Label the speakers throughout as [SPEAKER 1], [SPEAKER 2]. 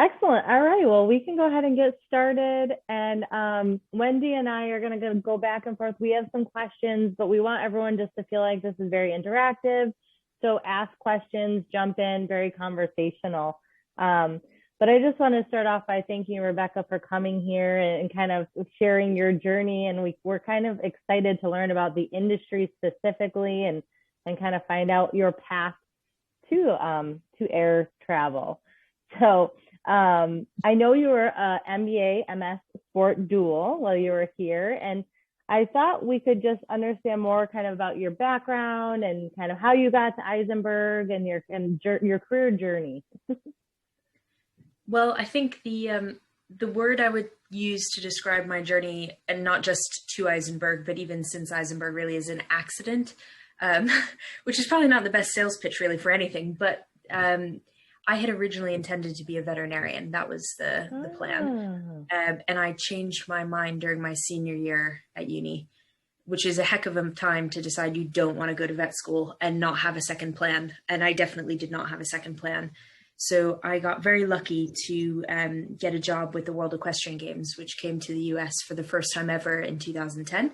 [SPEAKER 1] Excellent. All right. Well, we can go ahead and get started. And Wendy and I are going to go back and forth. We have some questions, but we want everyone just to feel like this is very interactive. So ask questions, jump in, very conversational. But I just want to start off by thanking Rebecca for coming here and kind of sharing your journey. And we're kind of excited to learn about the industry specifically and kind of find out your path to air travel. So I know you were a MBA, MS sport dual while you were here, and I thought we could just understand more kind of about your background and kind of how you got to Eisenberg and your career journey.
[SPEAKER 2] Well, I think the word I would use to describe my journey, and not just to Eisenberg, but even since Eisenberg, really is an accident, which is probably not the best sales pitch really for anything, but I had originally intended to be a veterinarian. That was the plan. And I changed my mind during my senior year at uni, which is a heck of a time to decide you don't want to go to vet school and not have a second plan. And I definitely did not have a second plan. So I got very lucky to get a job with the World Equestrian Games, which came to the US for the first time ever in 2010.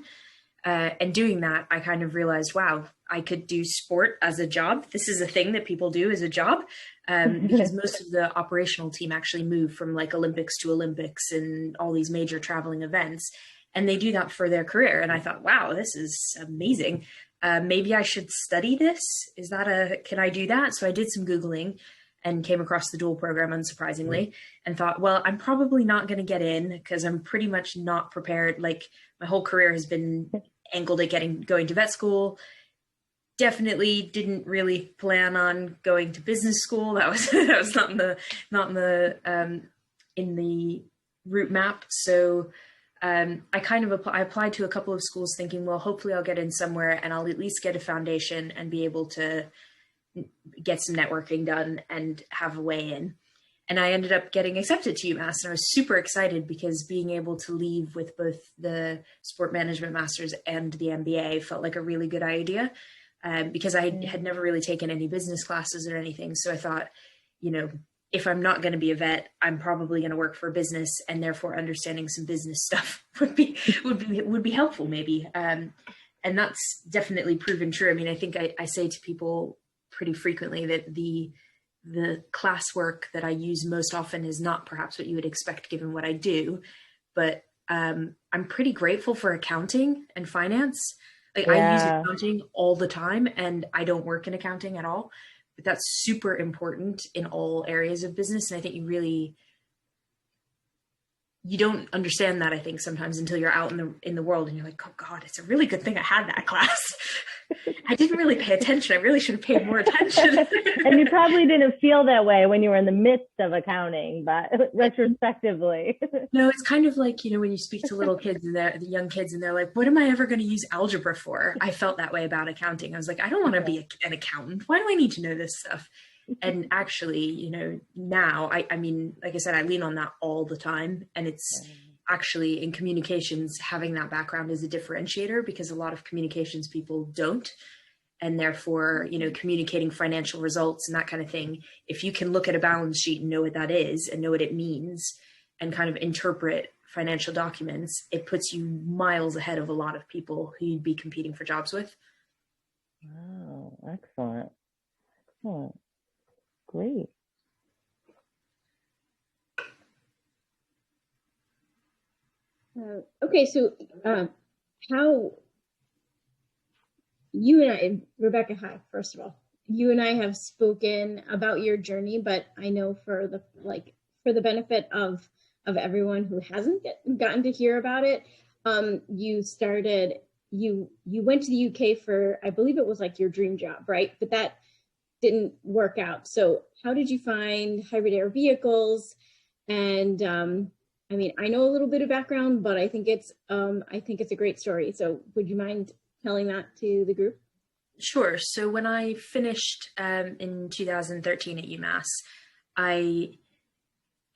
[SPEAKER 2] And doing that, I kind of realized, wow, I could do sport as a job. This is a thing that people do as a job, because most of the operational team actually move from like Olympics to Olympics and all these major traveling events. And they do that for their career. And I thought, wow, this is amazing. Maybe I should study this. Can I do that? So I did some Googling and came across the dual program, unsurprisingly, and thought, well, I'm probably not going to get in because I'm pretty much not prepared. Like my whole career has been angled at going to vet school. Definitely didn't really plan on going to business school. That was not in the route map. So I applied to a couple of schools thinking, well, hopefully I'll get in somewhere and I'll at least get a foundation and be able to get some networking done and have a way in. And I ended up getting accepted to UMass, and I was super excited because being able to leave with both the sport management master's and the MBA felt like a really good idea, because I had never really taken any business classes or anything. So I thought, if I'm not going to be a vet, I'm probably going to work for a business, and therefore understanding some business stuff would be helpful maybe. And that's definitely proven true. I mean, I think I say to people pretty frequently that the classwork that I use most often is not perhaps what you would expect given what I do, but I'm pretty grateful for accounting and finance. Like I use accounting all the time, and I don't work in accounting at all, but that's super important in all areas of business. And I think you don't understand that, I think, sometimes until you're out in the world and you're like, oh God, it's a really good thing I had that class. I didn't really pay attention. I really should have paid more attention.
[SPEAKER 1] And you probably didn't feel that way when you were in the midst of accounting, but retrospectively. No,
[SPEAKER 2] it's kind of like, when you speak to little kids and the young kids and they're like, what am I ever going to use algebra for? I felt that way about accounting. I was like, I don't want to be an accountant. Why do I need to know this stuff? And actually, now, I mean, like I said, I lean on that all the time. And it's actually in communications, having that background is a differentiator because a lot of communications people don't. And therefore, communicating financial results and that kind of thing, if you can look at a balance sheet and know what that is and know what it means and kind of interpret financial documents, it puts you miles ahead of a lot of people who you'd be competing for jobs with.
[SPEAKER 1] Wow, excellent. Excellent. Great.
[SPEAKER 3] Okay, so how you and I, Rebecca, hi, first of all, you and I have spoken about your journey, but I know for the benefit of everyone who hasn't gotten to hear about it, you went to the UK for, I believe it was like your dream job, right? But that didn't work out. So how did you find hybrid air vehicles? And I mean, I know a little bit of background, but I think it's a great story. So would you mind telling that to the group?
[SPEAKER 2] Sure. So when I finished in 2013 at UMass, I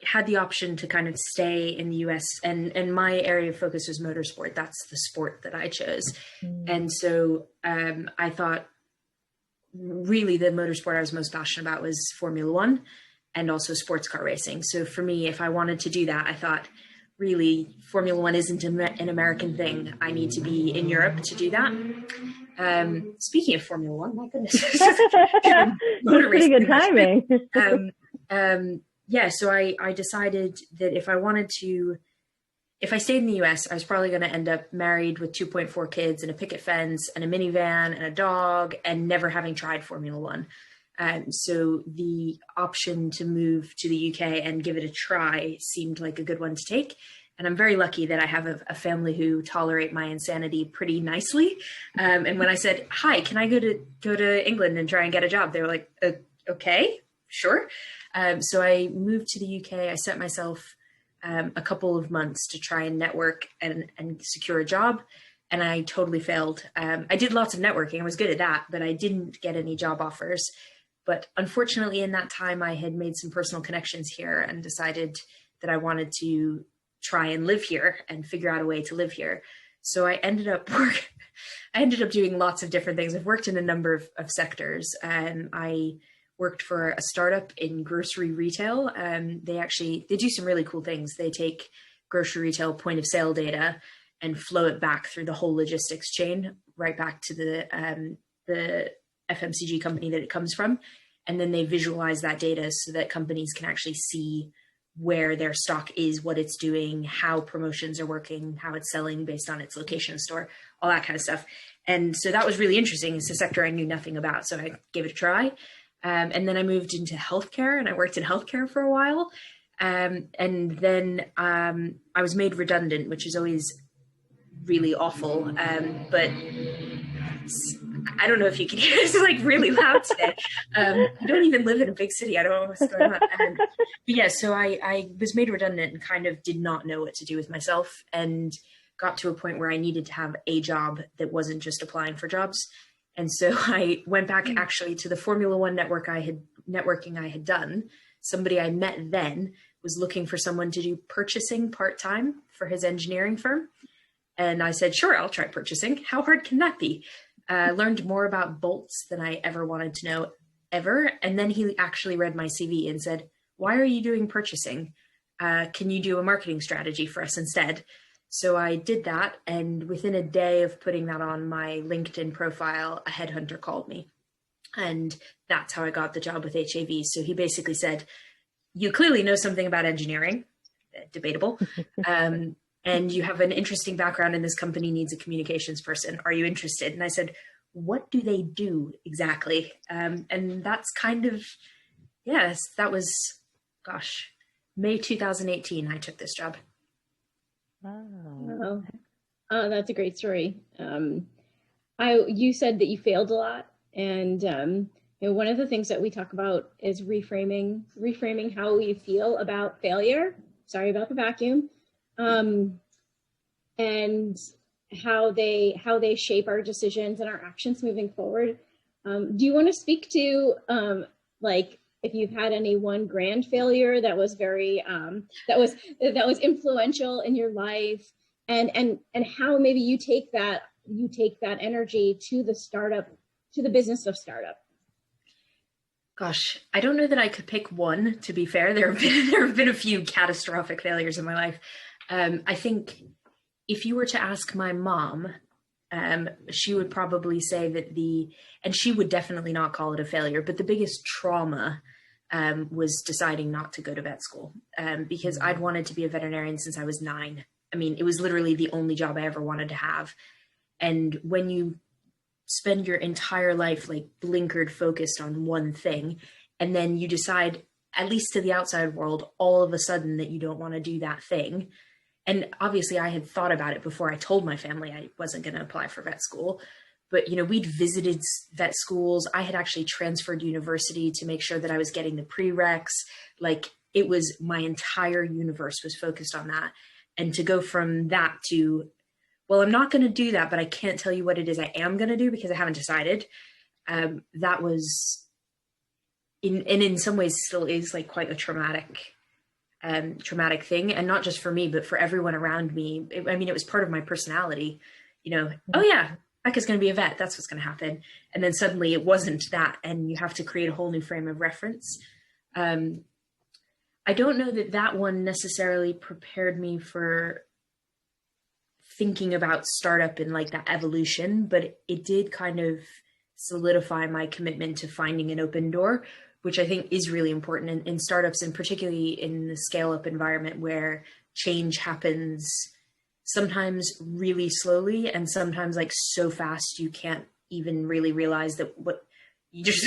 [SPEAKER 2] had the option to kind of stay in the US, and my area of focus was motorsport. That's the sport that I chose. And so I thought really the motorsport I was most passionate about was Formula One. and also sports car racing. So for me, if I wanted to do that, I thought, really, Formula One isn't an American thing. I need to be in Europe to do that. Speaking of Formula One, my goodness.
[SPEAKER 1] Motor pretty good timing.
[SPEAKER 2] Yeah, so I decided that if I stayed in the US, I was probably going to end up married with 2.4 kids and a picket fence and a minivan and a dog and never having tried Formula One. So the option to move to the UK and give it a try seemed like a good one to take. And I'm very lucky that I have a family who tolerate my insanity pretty nicely. And when I said, hi, can I go to England and try and get a job? They were like, okay, sure. So I moved to the UK. I set myself a couple of months to try and network and secure a job. And I totally failed. I did lots of networking. I was good at that, but I didn't get any job offers. But unfortunately, in that time, I had made some personal connections here and decided that I wanted to try and live here and figure out a way to live here. So I ended up doing lots of different things. I've worked in a number of sectors. I worked for a startup in grocery retail. They do some really cool things. They take grocery retail point of sale data and flow it back through the whole logistics chain, right back to the FMCG company that it comes from. And then they visualize that data so that companies can actually see where their stock is, what it's doing, how promotions are working, how it's selling based on its location of store, all that kind of stuff. And so that was really interesting. It's a sector I knew nothing about. So I gave it a try. And then I moved into healthcare and I worked in healthcare for a while. And then I was made redundant, which is always really awful. But I don't know if you can hear, it's like really loud today. I don't even live in a big city. I don't know what's going on. But yeah, so I was made redundant and kind of did not know what to do with myself and got to a point where I needed to have a job that wasn't just applying for jobs. And so I went back actually to the Formula One networking I had done. Somebody I met then was looking for someone to do purchasing part-time for his engineering firm. And I said, sure, I'll try purchasing. How hard can that be? Learned more about bolts than I ever wanted to know ever. And then he actually read my CV and said, why are you doing purchasing? Can you do a marketing strategy for us instead? So I did that. And within a day of putting that on my LinkedIn profile, a headhunter called me. And that's how I got the job with HAV. So he basically said, you clearly know something about engineering, debatable. And you have an interesting background and this company needs a communications person. Are you interested? And I said, what do they do exactly? And that's kind of, yes, that was, May 2018, I took this job.
[SPEAKER 3] Wow. Oh, that's a great story. You said that you failed a lot. And one of the things that we talk about is reframing how we feel about failure. Sorry about the vacuum. And how they shape our decisions and our actions moving forward. Do you want to speak to like if you've had any one grand failure that was very that was influential in your life, and how maybe you take that energy to the business of startup?
[SPEAKER 2] Gosh, I don't know that I could pick one, to be fair. There have been a few catastrophic failures in my life. I think if you were to ask my mom, she would probably say that and she would definitely not call it a failure, but the biggest trauma was deciding not to go to vet school because I'd wanted to be a veterinarian since I was 9. I mean, it was literally the only job I ever wanted to have. And when you spend your entire life like blinkered focused on one thing, and then you decide, at least to the outside world, all of a sudden that you don't want to do that thing. And obviously I had thought about it before I told my family I wasn't going to apply for vet school, but we'd visited vet schools. I had actually transferred university to make sure that I was getting the prereqs. Like it was, my entire universe was focused on that. And to go from that to, well, I'm not going to do that, but I can't tell you what it is I am going to do because I haven't decided. That was in some ways still is like quite a traumatic thing. And not just for me, but for everyone around me. It was part of my personality, oh yeah, Becca's going to be a vet. That's what's going to happen. And then suddenly it wasn't that. And you have to create a whole new frame of reference. I don't know that that one necessarily prepared me for thinking about startup and like that evolution, but it did kind of solidify my commitment to finding an open door, which I think is really important in startups, and particularly in the scale up environment where change happens sometimes really slowly and sometimes like so fast you can't even really realize that what you just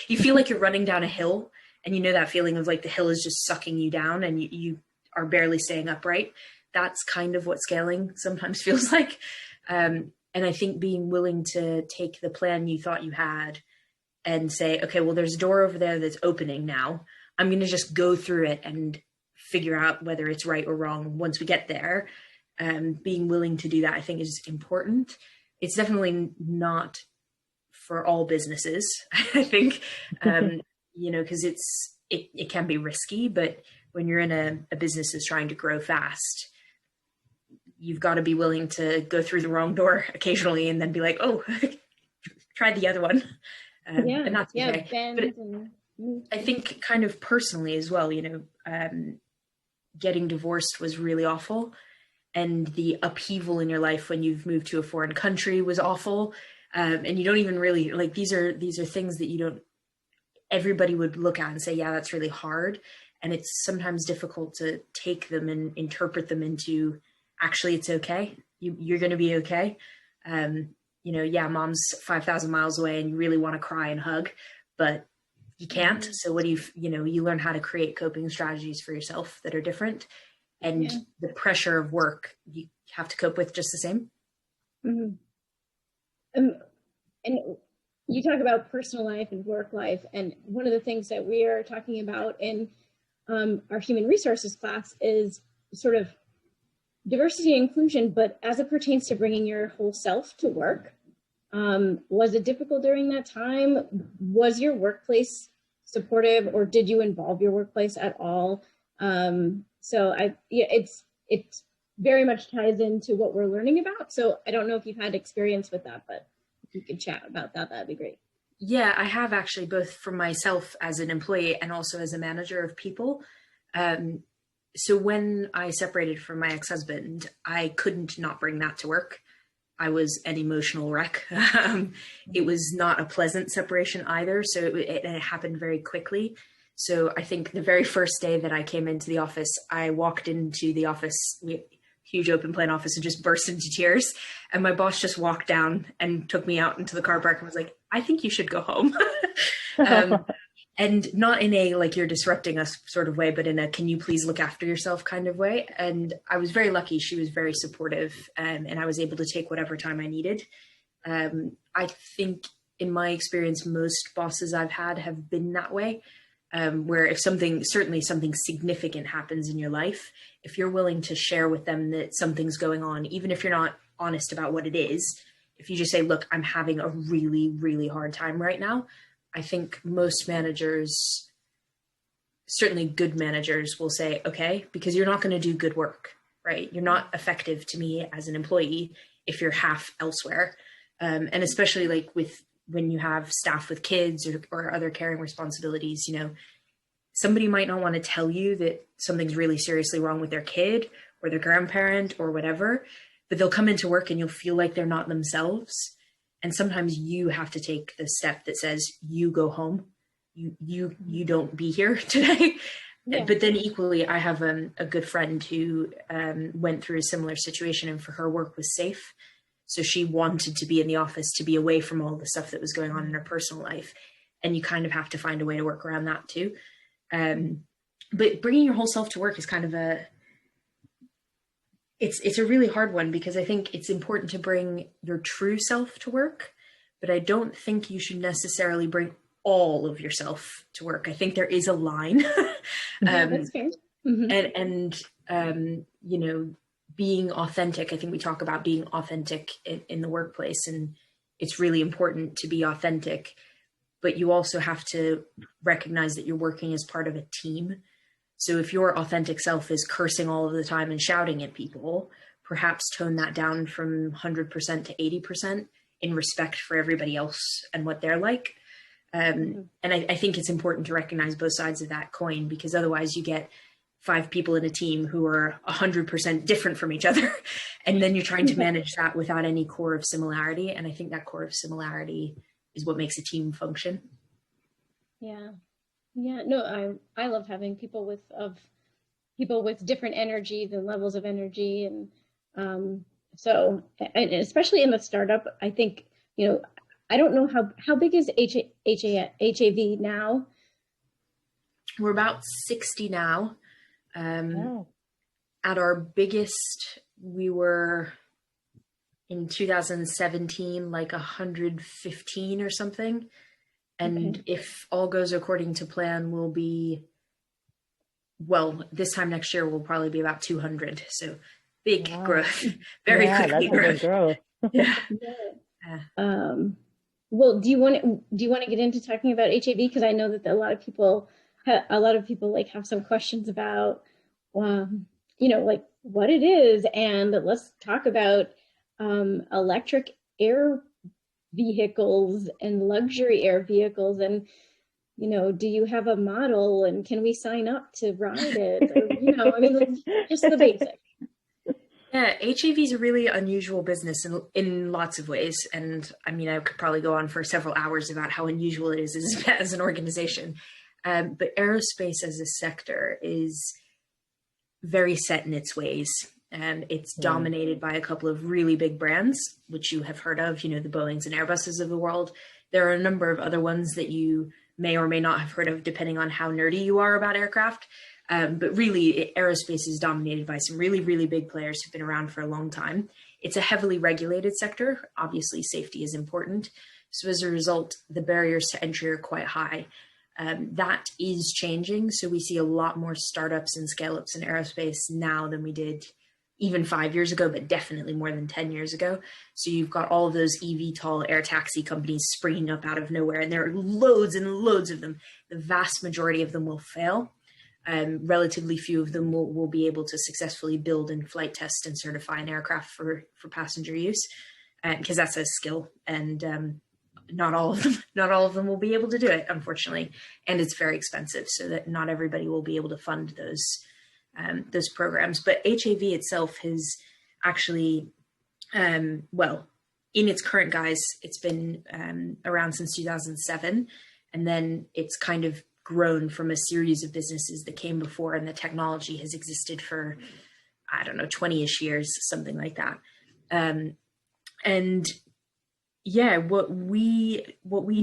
[SPEAKER 2] you feel like you're running down a hill, and you know that feeling of like the hill is just sucking you down and you are barely staying upright. That's kind of what scaling sometimes feels like. And I think being willing to take the plan you thought you had and say, okay, well, there's a door over there that's opening now. I'm going to just go through it and figure out whether it's right or wrong once we get there. Being willing to do that, I think, is important. It's definitely not for all businesses, I think, because it can be risky, but when you're in a business that's trying to grow fast, you've got to be willing to go through the wrong door occasionally and then be like, oh, try the other one. And that's okay. But I think kind of personally as well, getting divorced was really awful. And the upheaval in your life when you've moved to a foreign country was awful. And you don't even really like, these are things that everybody would look at and say, yeah, that's really hard. And it's sometimes difficult to take them and interpret them into, actually, it's okay. You're going to be okay. Mom's 5,000 miles away and you really want to cry and hug, but you can't. So what do you learn how to create coping strategies for yourself that are different. And the pressure of work, you have to cope with just the same.
[SPEAKER 3] Mm-hmm. And you talk about personal life and work life. And one of the things that we are talking about in our human resources class is sort of diversity and inclusion, but as it pertains to bringing your whole self to work. Was it difficult during that time? Was your workplace supportive, or did you involve your workplace at all? It's very much ties into what we're learning about. So I don't know if you've had experience with that, but if you could chat about that, that'd be great.
[SPEAKER 2] Yeah, I have actually, both for myself as an employee and also as a manager of people. So when I separated from my ex-husband, I couldn't not bring that to work. I was an emotional wreck. It was not a pleasant separation either. So it happened very quickly. So I think the very first day that I came into the office, I walked into the office, huge open plan office, and just burst into tears. And my boss just walked down and took me out into the car park and was like, I think you should go home. And not in a, like, you're disrupting us sort of way, but in a, can you please look after yourself kind of way. And I was very lucky. She was very supportive, and I was able to take whatever time I needed. I think in my experience, most bosses I've had have been that way. Where if certainly something significant happens in your life, if you're willing to share with them that something's going on, even if you're not honest about what it is, if you just say, look, I'm having a really, really hard time right now, I think most managers, certainly good managers, will say, okay, because you're not going to do good work, right? You're not effective to me as an employee if you're half elsewhere. And especially like when you have staff with kids or other caring responsibilities, somebody might not want to tell you that something's really seriously wrong with their kid or their grandparent or whatever, but they'll come into work and you'll feel like they're not themselves. And sometimes you have to take the step that says, you go home, you don't be here today. Yeah. But then equally, I have a good friend who went through a similar situation, and for her, work was safe. So she wanted to be in the office, to be away from all the stuff that was going on in her personal life. And you kind of have to find a way to work around that too. But bringing your whole self to work is kind of it's a really hard one, because I think it's important to bring your true self to work, but I don't think you should necessarily bring all of yourself to work. I think there is a line.
[SPEAKER 3] That's fair. Mm-hmm.
[SPEAKER 2] And being authentic. I think we talk about being authentic in the workplace, and it's really important to be authentic, but you also have to recognize that you're working as part of a team. So if your authentic self is cursing all of the time and shouting at people, perhaps tone that down from 100% to 80% in respect for everybody else and what they're like. And I think it's important to recognize both sides of that coin, because otherwise you get 5 people in a team who are 100% different from each other. And then you're trying to manage that without any core of similarity. And I think that core of similarity is what makes a team function.
[SPEAKER 3] Yeah. Yeah. No, I love having people with different energies and levels of energy. And and especially in the startup, I think, I don't know how big is HAV now?
[SPEAKER 2] We're about 60 now. At our biggest, we were in 2017, like 115 or something. And if all goes according to plan, we'll be, well, this time next year, we'll probably be about 200. So big growth, very quickly growth. Yeah.
[SPEAKER 3] Well, do you want to get into talking about HAV? Because I know that a lot of people like have some questions about, like what it is, and let's talk about electric air vehicles and luxury air vehicles, and do you have a model, and can we sign up to ride it? Or, I mean, like, just the basic.
[SPEAKER 2] Yeah, HAV is a really unusual business in lots of ways. And I mean, I could probably go on for several hours about how unusual it is as an organization. But aerospace as a sector is very set in its ways. And it's dominated by a couple of really big brands, which you have heard of, the Boeings and Airbuses of the world. There are a number of other ones that you may or may not have heard of, depending on how nerdy you are about aircraft. But really, aerospace is dominated by some really, really big players who've been around for a long time. It's a heavily regulated sector. Obviously, safety is important. So as a result, the barriers to entry are quite high. That is changing. So we see a lot more startups and scale-ups in aerospace now than we did even 5 years ago, but definitely more than 10 years ago. So you've got all of those eVTOL air taxi companies springing up out of nowhere, and there are loads and loads of them. The vast majority of them will fail. Relatively few of them will be able to successfully build and flight test and certify an aircraft for passenger use, because that's a skill, and not all of them will be able to do it, unfortunately, and it's very expensive, so that not everybody will be able to fund those programs. But HAV itself has actually, in its current guise, it's been around since 2007, and then it's kind of grown from a series of businesses that came before, and the technology has existed for, 20-ish years, something like that. And yeah, what we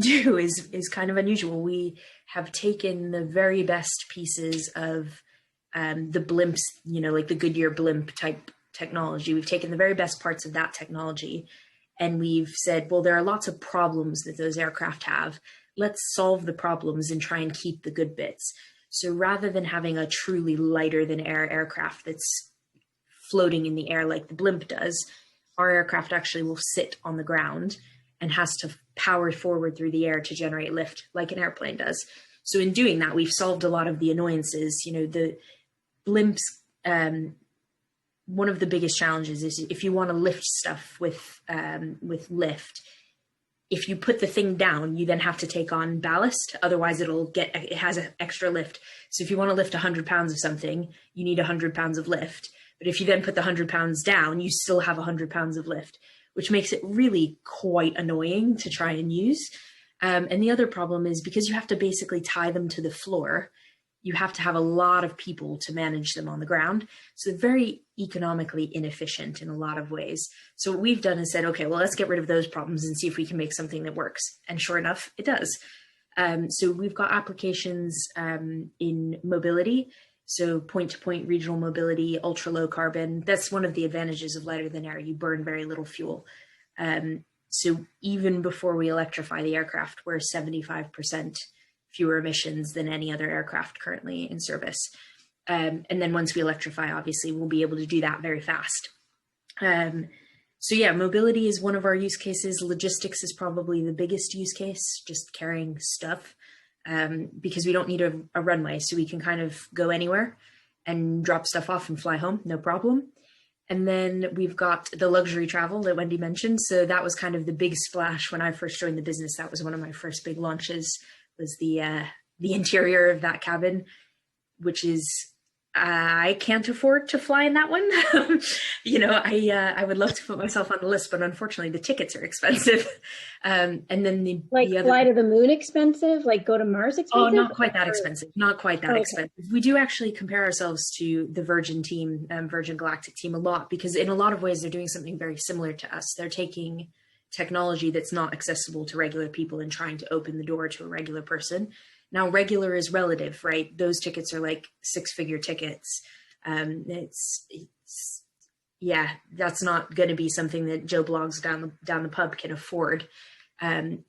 [SPEAKER 2] do is kind of unusual. We have taken the very best pieces of the blimps, like the Goodyear blimp type technology. We've taken the very best parts of that technology, and we've said, well, there are lots of problems that those aircraft have. Let's solve the problems and try and keep the good bits. So rather than having a truly lighter than air aircraft that's floating in the air like the blimp does, our aircraft actually will sit on the ground and has to power forward through the air to generate lift like an airplane does. So in doing that, we've solved a lot of the annoyances. The blimps, one of the biggest challenges is if you want to lift stuff with lift, if you put the thing down, you then have to take on ballast. Otherwise, it has an extra lift. So if you want to lift 100 pounds of something, you need 100 pounds of lift. But if you then put the 100 pounds down, you still have 100 pounds of lift, which makes it really quite annoying to try and use. And the other problem is because you have to basically tie them to the floor, you have to have a lot of people to manage them on the ground. So they're very economically inefficient in a lot of ways. So what we've done is said, okay, well, let's get rid of those problems and see if we can make something that works. And sure enough, it does. So we've got applications in mobility. So point-to-point regional mobility, ultra low carbon. That's one of the advantages of lighter than air. You burn very little fuel. So even before we electrify the aircraft, we're 75% fewer emissions than any other aircraft currently in service. And then once we electrify, obviously, we'll be able to do that very fast. So yeah, mobility is one of our use cases. Logistics is probably the biggest use case, just carrying stuff, because we don't need a runway. So we can kind of go anywhere and drop stuff off and fly home, no problem. And then we've got the luxury travel that Wendy mentioned. So that was kind of the big splash when I first joined the business. That was one of my first big launches, was the interior of that cabin, which is, I can't afford to fly in that one. I would love to put myself on the list, but unfortunately the tickets are expensive. And then the
[SPEAKER 3] fly to the moon expensive, like go to Mars expensive?
[SPEAKER 2] Oh, not quite that expensive. Not quite that expensive. We do actually compare ourselves to the Virgin team, Virgin Galactic team a lot, because in a lot of ways they're doing something very similar to us. They're taking technology that's not accessible to regular people and trying to open the door to a regular person. Now, regular is relative, right? Those tickets are like 6-figure tickets. That's not going to be something that Joe Blogs down the pub can afford. And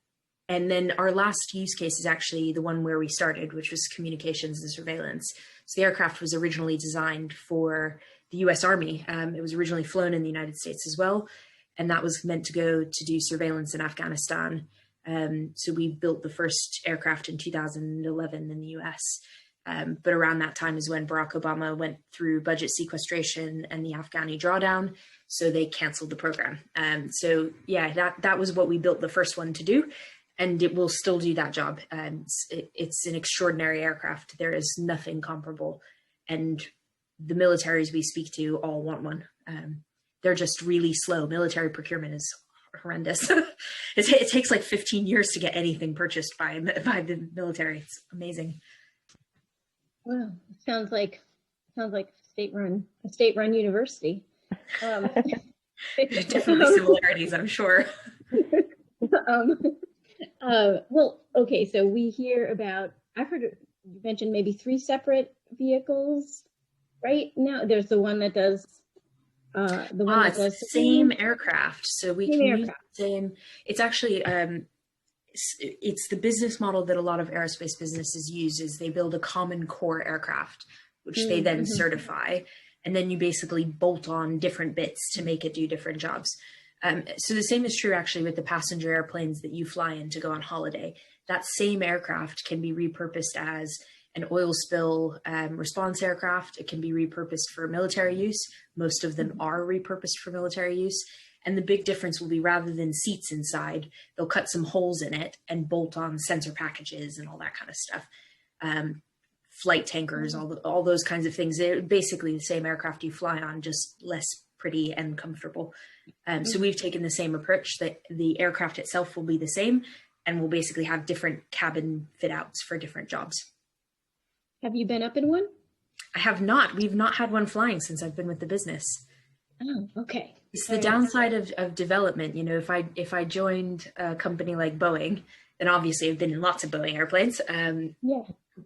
[SPEAKER 2] then our last use case is actually the one where we started, which was communications and surveillance. So the aircraft was originally designed for the US Army. It was originally flown in the United States as well. And that was meant to go to do surveillance in Afghanistan. So we built the first aircraft in 2011 in the US. But around that time is when Barack Obama went through budget sequestration and the Afghani drawdown. So they canceled the program. That was what we built the first one to do. And it will still do that job. It's an extraordinary aircraft. There is nothing comparable. And the militaries we speak to all want one. They're just really slow. Military procurement is horrendous. It takes like 15 years to get anything purchased by the military. It's amazing.
[SPEAKER 3] Wow, sounds like a state-run university.
[SPEAKER 2] Definitely similarities, I'm sure.
[SPEAKER 3] So we hear about, I've heard you mention maybe 3 separate vehicles right now. There's the one that does
[SPEAKER 2] same aircraft. So we can use the same. It's actually, it's the business model that a lot of aerospace businesses use. Is they build a common core aircraft, which they then certify. And then you basically bolt on different bits to make it do different jobs. So the same is true actually with the passenger airplanes that you fly in to go on holiday. That same aircraft can be repurposed as an oil spill response aircraft. It can be repurposed for military use. Most of them are repurposed for military use. And the big difference will be, rather than seats inside, they'll cut some holes in it and bolt on sensor packages and all that kind of stuff. Flight tankers, all those kinds of things. They're basically the same aircraft you fly on, just less pretty and comfortable. So we've taken the same approach, that the aircraft itself will be the same, and we'll basically have different cabin fit outs for different jobs.
[SPEAKER 3] Have you been up in one?
[SPEAKER 2] I have not. We've not had one flying since I've been with the business.
[SPEAKER 3] Oh, okay.
[SPEAKER 2] It's the downside of development. You know, if I joined a company like Boeing, then obviously I've been in lots of Boeing airplanes.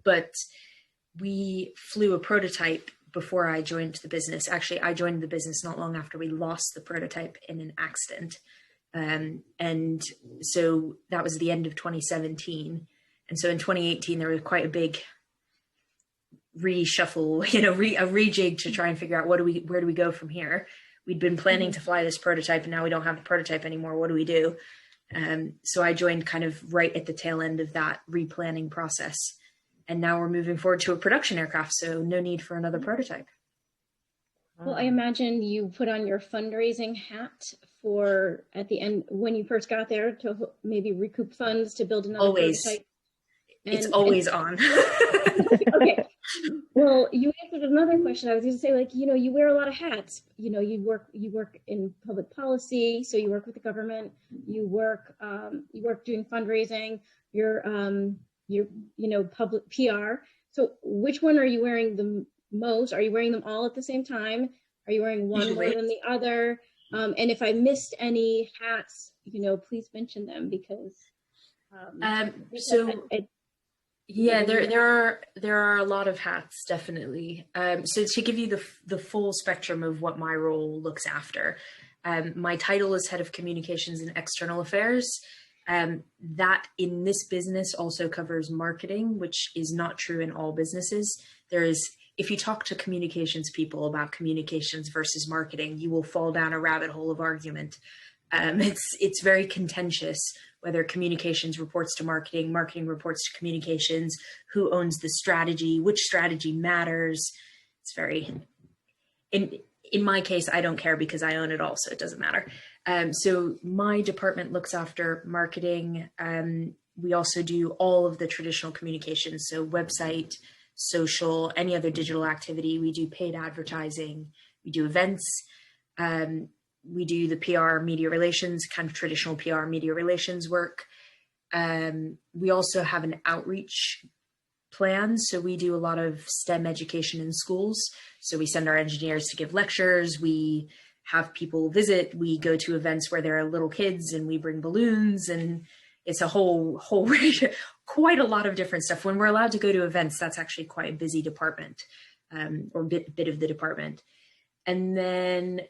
[SPEAKER 2] But we flew a prototype before I joined the business. Actually, I joined the business not long after we lost the prototype in an accident. And so that was the end of 2017. And so in 2018, there was quite a big reshuffle, a rejig to try and figure out where do we go from here. We'd been planning to fly this prototype, and now we don't have the prototype anymore. What do we do? So I joined kind of right at the tail end of that replanning process. And now we're moving forward to a production aircraft, so no need for another prototype.
[SPEAKER 3] Well, I imagine you put on your fundraising hat for, at the end, when you first got there, to maybe recoup funds to build another prototype.
[SPEAKER 2] It's always on.
[SPEAKER 3] Okay. Well, you answered another question. I was going to say, you wear a lot of hats. You work in public policy, so you work with the government. You work doing fundraising. You're public PR. So which one are you wearing the most? Are you wearing them all at the same time? Are you wearing one more than the other? And if I missed any hats, please mention them, because
[SPEAKER 2] there are a lot of hats, definitely. So to give you the full spectrum of what my role looks after, my title is head of communications and external affairs. That in this business also covers marketing, which is not true in all businesses. If you talk to communications people about communications versus marketing, you will fall down a rabbit hole of argument. It's very contentious whether communications reports to marketing, marketing reports to communications, who owns the strategy, which strategy matters. It's very, in my case, I don't care because I own it all, so it doesn't matter. So my department looks after marketing. We also do all of the traditional communications, so website, social, any other digital activity. We do paid advertising, we do events, we do the PR, media relations, kind of traditional PR, media relations work. We also have an outreach plan. So we do a lot of STEM education in schools. So we send our engineers to give lectures. We have people visit. We go to events where there are little kids and we bring balloons, and it's a whole quite a lot of different stuff. When we're allowed to go to events, that's actually quite a busy department, or bit of the department. And then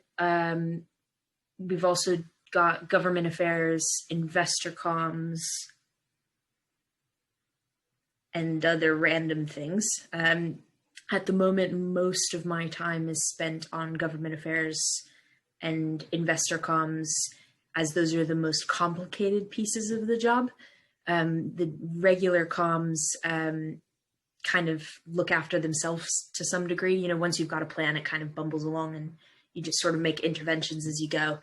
[SPEAKER 2] we've also got government affairs, investor comms, and other random things. At the moment, most of my time is spent on government affairs and investor comms, as those are the most complicated pieces of the job. The regular comms kind of look after themselves to some degree. You know, once you've got a plan, it kind of bumbles along and you just sort of make interventions as you go.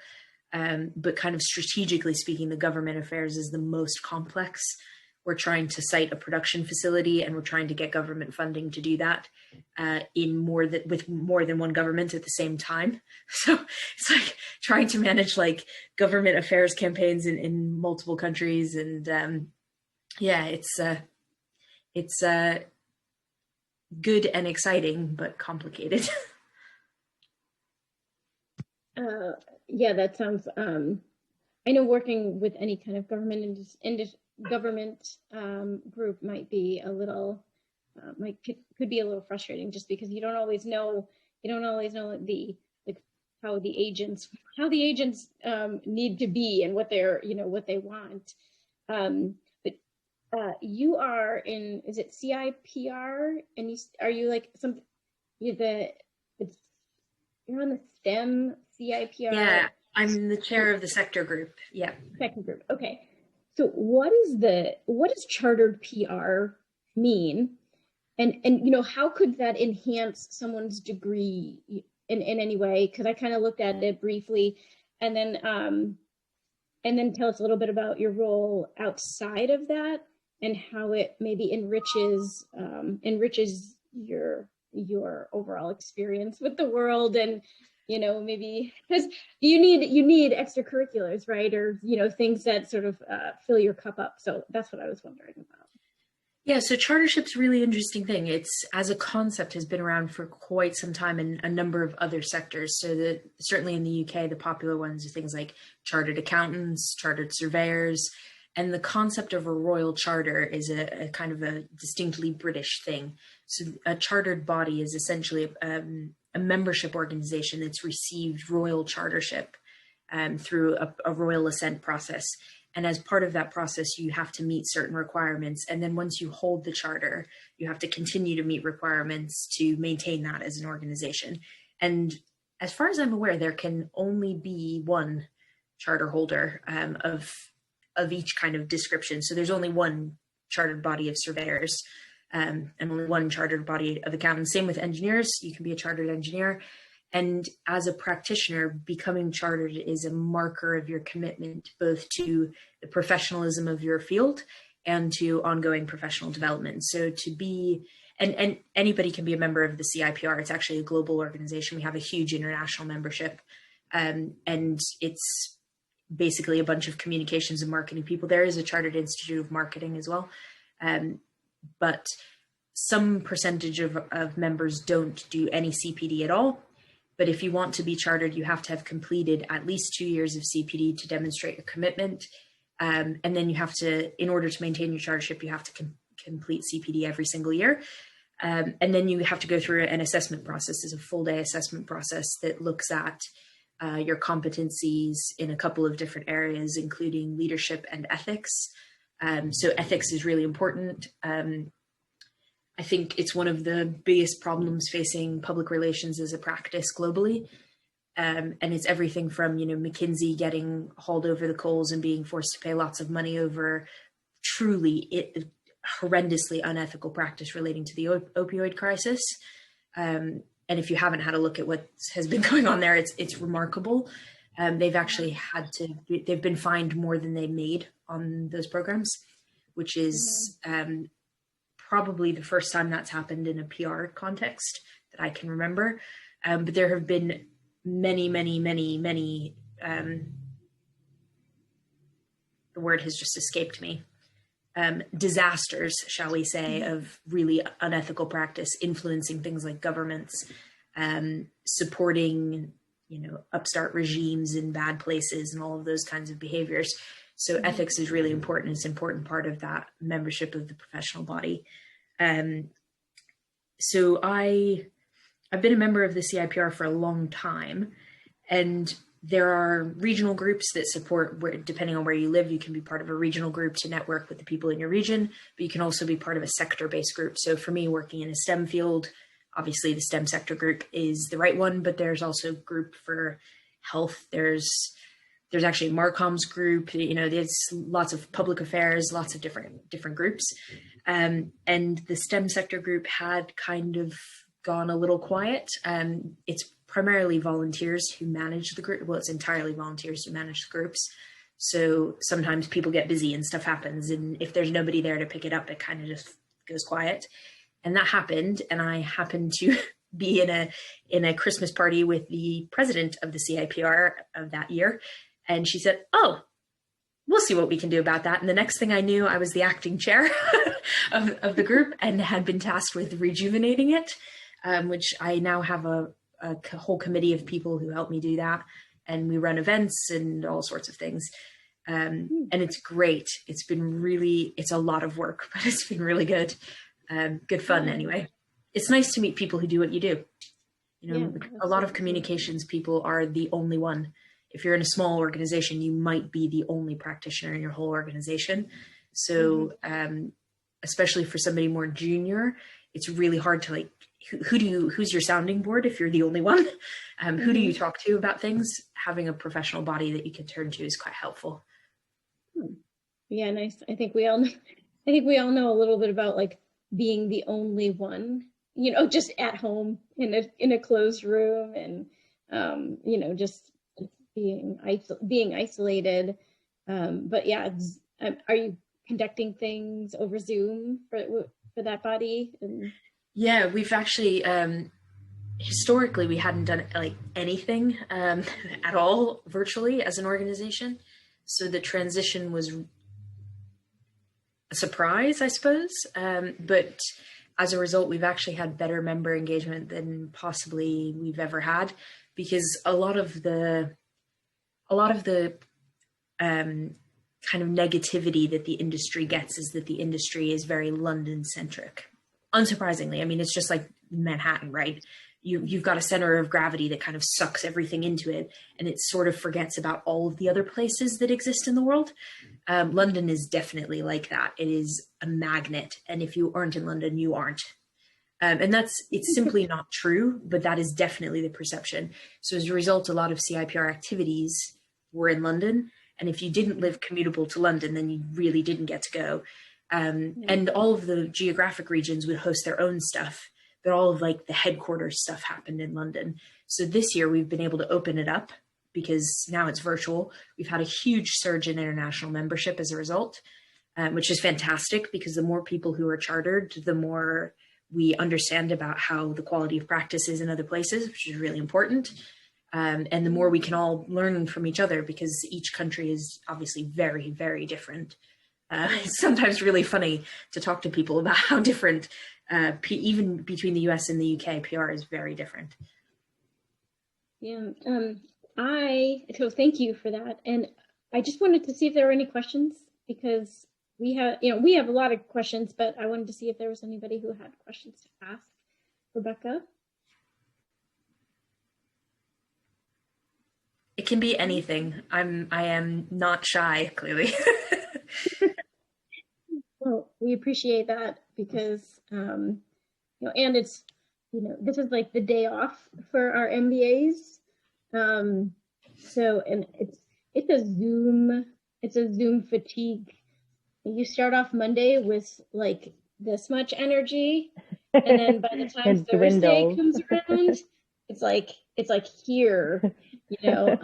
[SPEAKER 2] But kind of strategically speaking, the government affairs is the most complex. We're trying to site a production facility, and we're trying to get government funding to do that with more than one government at the same time. So it's like trying to manage like government affairs campaigns in multiple countries, and it's good and exciting, but complicated.
[SPEAKER 3] Yeah, that sounds. I know working with any kind of government group might be a little, could be a little frustrating, just because you don't always know the how the agents need to be and what they're what they want. But you are in, is it CIPR, and are you like some you're on the STEM CIPR?
[SPEAKER 2] Yeah, I'm the chair of the sector group. Yeah.
[SPEAKER 3] Sector group. Okay. So what does chartered PR mean? And how could that enhance someone's degree in any way? Because I kind of looked at it briefly, and then tell us a little bit about your role outside of that and how it maybe enriches your overall experience with the world. And maybe because you need extracurriculars, right? Or things that sort of fill your cup up. So that's what I was wondering about.
[SPEAKER 2] Yeah, so chartership's a really interesting thing. It's, as a concept, has been around for quite some time in a number of other sectors. So certainly in the UK, the popular ones are things like chartered accountants, chartered surveyors, and the concept of a royal charter is a kind of a distinctly British thing. So a chartered body is essentially a membership organization that's received royal chartership through a royal assent process. And as part of that process, you have to meet certain requirements. And then once you hold the charter, you have to continue to meet requirements to maintain that as an organization. And as far as I'm aware, there can only be one charter holder of each kind of description. So there's only one chartered body of surveyors and only one chartered body of accountants. Same with engineers. You can be a chartered engineer. And as a practitioner, becoming chartered is a marker of your commitment, both to the professionalism of your field and to ongoing professional development. So to be, and anybody can be a member of the CIPR. It's actually a global organization. We have a huge international membership, and it's basically a bunch of communications and marketing people. There is a Chartered Institute of Marketing as well. But some percentage of members don't do any CPD at all. But if you want to be chartered, you have to have completed at least 2 years of CPD to demonstrate your commitment. And then you have to, in order to maintain your chartership, you have to complete CPD every single year. And then you have to go through an assessment process. It's a full day assessment process that looks at your competencies in a couple of different areas, including leadership and ethics. So ethics is really important. I think it's one of the biggest problems facing public relations as a practice globally. And it's everything from, McKinsey getting hauled over the coals and being forced to pay lots of money over horrendously unethical practice relating to the opioid crisis, And if you haven't had a look at what has been going on there, it's remarkable. They've actually they've been fined more than they made on those programs, which is probably the first time that's happened in a PR context that I can remember. But there have been many, the word has just escaped me, disasters, shall we say, of really unethical practice, influencing things like governments, supporting, upstart regimes in bad places and all of those kinds of behaviors. So ethics is really important. It's an important part of that membership of the professional body. So I've been a member of the CIPR for a long time, and there are regional groups that support, depending on where you live, you can be part of a regional group to network with the people in your region, but you can also be part of a sector-based group. So for me, working in a STEM field, obviously the STEM sector group is the right one, but there's also a group for health. There's actually Marcom's group, there's lots of public affairs, lots of different groups. And the STEM sector group had kind of gone a little quiet. It's primarily volunteers who manage the group. Well, it's entirely volunteers who manage the groups. So sometimes people get busy and stuff happens. And if there's nobody there to pick it up, it kind of just goes quiet. And that happened. And I happened to be in a Christmas party with the president of the CIPR of that year. And she said, "Oh, we'll see what we can do about that." And the next thing I knew, I was the acting chair of the group and had been tasked with rejuvenating it, which I now have a whole committee of people who help me do that. And we run events and all sorts of things. And it's great. It's a lot of work, but it's been really good. Good fun anyway. It's nice to meet people who do what you do. A lot of communications people are the only one. If you're in a small organization, you might be the only practitioner in your whole organization. So, especially for somebody more junior, it's really hard to who's your sounding board if you're the only one? Who do you talk to about things? Having a professional body that you can turn to is quite helpful.
[SPEAKER 3] Yeah, nice. I think we all know a little bit about being the only one, just at home in a closed room and just being isolated. But yeah, are you conducting things over Zoom for that body?
[SPEAKER 2] Yeah, we've actually historically we hadn't done anything at all virtually as an organization, so the transition was a surprise, I suppose. But as a result, we've actually had better member engagement than possibly we've ever had, because a lot of the kind of negativity that the industry gets is that the industry is very London centric. Unsurprisingly, I mean, it's just like Manhattan, right? You've got a center of gravity that kind of sucks everything into it, and it sort of forgets about all of the other places that exist in the world. London is definitely like that. It is a magnet, and if you aren't in London, you aren't. And it's simply not true, but that is definitely the perception. So as a result, a lot of CIPR activities were in London, and if you didn't live commutable to London, then you really didn't get to go. And all of the geographic regions would host their own stuff, but all of the headquarters stuff happened in London. So this year we've been able to open it up because now it's virtual. We've had a huge surge in international membership as a result, which is fantastic, because the more people who are chartered, the more we understand about how the quality of practice is in other places, which is really important. And the more we can all learn from each other, because each country is obviously very, very different. It's sometimes really funny to talk to people about how different, even between the US and the UK, PR is very different.
[SPEAKER 3] Yeah, so thank you for that. And I just wanted to see if there were any questions, because we have a lot of questions, but I wanted to see if there was anybody who had questions to ask Rebecca.
[SPEAKER 2] It can be anything. I am not shy, clearly.
[SPEAKER 3] Well, we appreciate that, because and it's this is the day off for our MBAs, so, and it's a Zoom fatigue. You start off Monday with this much energy, And then by the time
[SPEAKER 1] It
[SPEAKER 3] Thursday
[SPEAKER 1] dwindles.
[SPEAKER 3] comes around, it's like here, you know.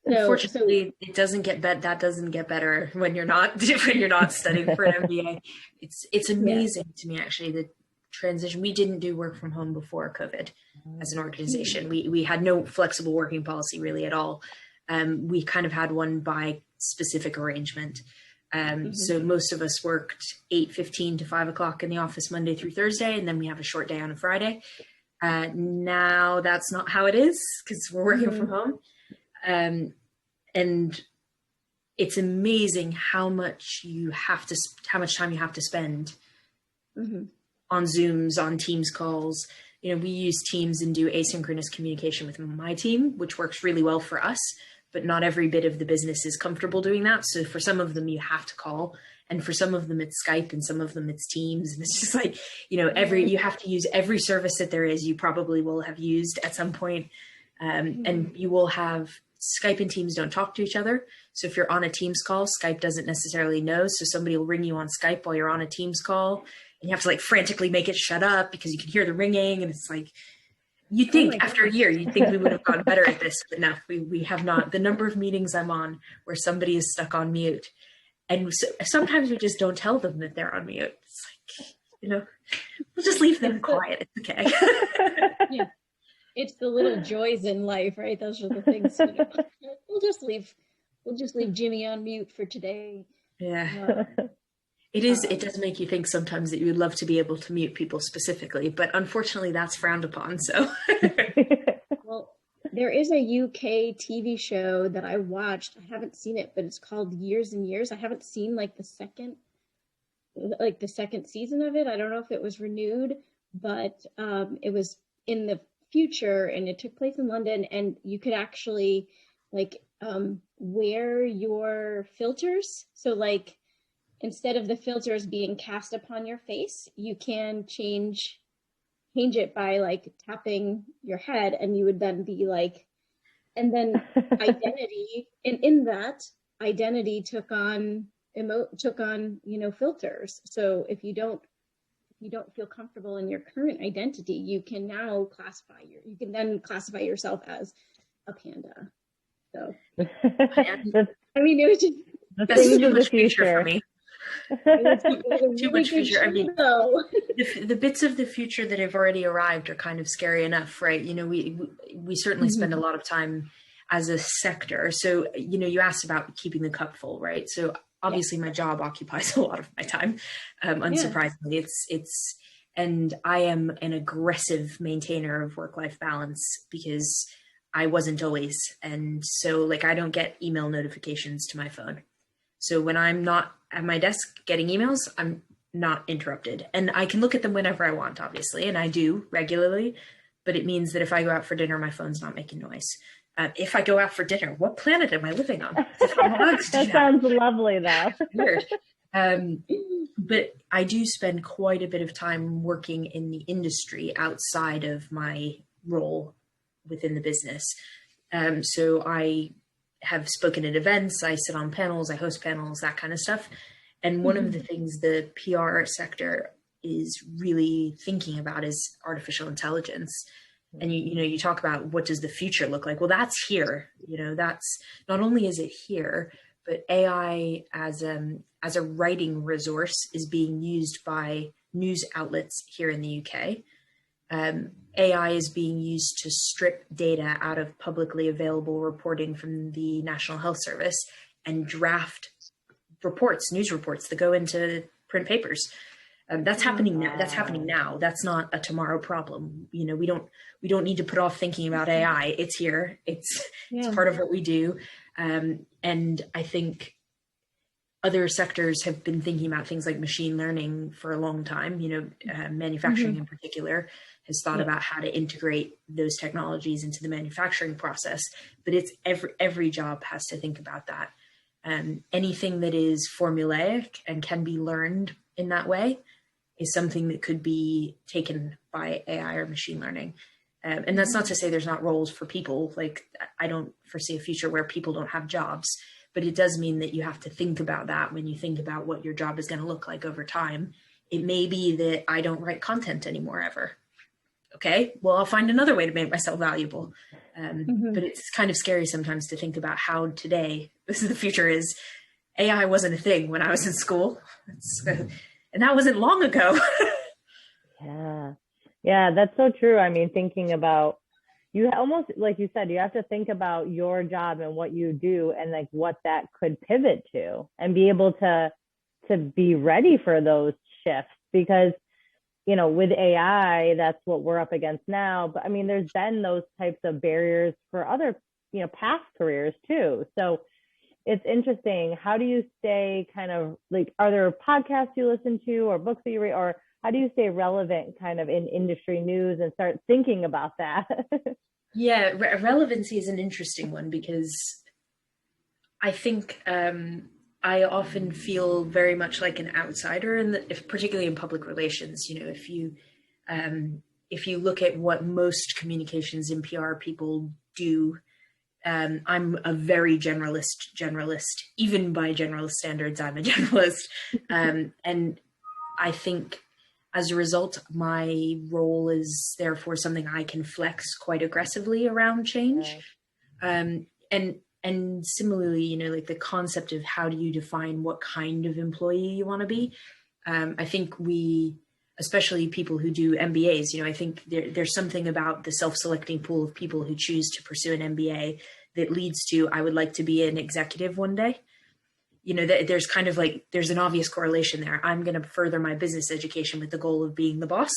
[SPEAKER 3] So
[SPEAKER 2] Unfortunately, it doesn't get that doesn't get better when you're not when you're not studying for an MBA. It's
[SPEAKER 3] yeah.
[SPEAKER 2] amazing to me, actually, the transition. We didn't do work from home before COVID as an organization. We had no flexible working policy really at all. We kind of had one by specific arrangement. So most of us worked 8:15 to 5 o'clock in the office Monday through Thursday, and then we have a short day on a Friday. Now that's not how it is because we're working from home. And it's amazing how much time you have to spend on Zooms, on Teams calls. You know, we use Teams and do asynchronous communication with my team, which works really well for us, but not every bit of the business is comfortable doing that. So for some of them, you have to call, and for some of them it's Skype, and some of them it's Teams. And it's just like, you know, you have to use every service that there is, you probably will have used at some point. And you will have Skype and Teams don't talk to each other. So if you're on a Teams call, Skype doesn't necessarily know. So somebody will ring you on Skype while you're on a Teams call, and you have to like frantically make it shut up because you can hear the ringing. And it's like, you'd think after a year, you'd think we would have gotten better at this, but no, we have not. The number of meetings I'm on where somebody is stuck on mute, and so, sometimes we just don't tell them that they're on mute. It's like, you know, we'll just leave them quiet. It's okay.
[SPEAKER 3] Yeah. It's the little joys in life, right? Those are the things, you know, we'll just leave Jimmy on mute for today.
[SPEAKER 2] Yeah. It does make you think sometimes that you would love to be able to mute people specifically, but unfortunately that's frowned upon. So
[SPEAKER 3] well, there is a UK TV show that I watched. I haven't seen it, but it's called Years and Years. I haven't seen like the second season of it. I don't know if it was renewed, but it was in the future and it took place in London, and you could actually like wear your filters. So like instead of the filters being cast upon your face, you can change it by like tapping your head, and you would then be like, and then identity, and in that identity took on you know, filters. So if you don't feel comfortable in your current identity, you can now classify yourself as a panda. So I mean, it was just
[SPEAKER 1] the things of the
[SPEAKER 2] future for me.
[SPEAKER 3] Too much future. I mean,
[SPEAKER 2] the bits of the future that have already arrived are kind of scary enough, right? You know, we certainly spend a lot of time as a sector. So, you know, you asked about keeping the cup full, right? So obviously my job occupies a lot of my time. Unsurprisingly, and I am an aggressive maintainer of work-life balance because I wasn't always. And so like, I don't get email notifications to my phone. So when I'm not at my desk getting emails, I'm not interrupted, and I can look at them whenever I want, obviously. And I do regularly, but it means that if I go out for dinner, my phone's not making noise. If I go out for dinner, what planet am I living on?
[SPEAKER 1] That sounds lovely, though.
[SPEAKER 2] Weird. But I do spend quite a bit of time working in the industry outside of my role within the business. So I have spoken at events, I sit on panels, I host panels, that kind of stuff. And one of the things the PR sector is really thinking about is artificial intelligence. And you talk about what does the future look like? Well, that's here. You know, that's not only is it here, but AI as a writing resource is being used by news outlets here in the UK. AI is being used to strip data out of publicly available reporting from the National Health Service and draft news reports that go into print papers. That's happening now. That's happening now. That's not a tomorrow problem. You know, we don't need to put off thinking about AI. It's here. It's part of what we do. And I think other sectors have been thinking about things like machine learning for a long time. You know, manufacturing in particular has thought about how to integrate those technologies into the manufacturing process. But it's every job has to think about that. Anything that is formulaic and can be learned in that way is something that could be taken by AI or machine learning. And that's not to say there's not roles for people. Like, I don't foresee a future where people don't have jobs, but it does mean that you have to think about that when you think about what your job is going to look like over time. It may be that I don't write content anymore ever. Okay, well, I'll find another way to make myself valuable. But it's kind of scary sometimes to think about how today, this is the future is, AI wasn't a thing when I was in school. And that wasn't long ago.
[SPEAKER 1] Yeah, that's so true. I mean, thinking about, you almost, like you said, you have to think about your job and what you do and like what that could pivot to, and be able to be ready for those shifts, because with AI, that's what we're up against now. But I mean, there's been those types of barriers for other, past careers too. So it's interesting. How do you stay kind of like, are there podcasts you listen to or books that you read, or how do you stay relevant kind of in industry news and start thinking about that?
[SPEAKER 2] Yeah, relevancy is an interesting one, because I think I often feel very much like an outsider, particularly in public relations. If you look at what most communications and PR people do, I'm a very generalist. Even by generalist standards, I'm a generalist, and I think as a result, my role is therefore something I can flex quite aggressively around change, and similarly, like the concept of how do you define what kind of employee you want to be. I think especially people who do MBAs, I think there's something about the self-selecting pool of people who choose to pursue an MBA that leads to, I would like to be an executive one day. There's kind of like, there's an obvious correlation there. I'm going to further my business education with the goal of being the boss.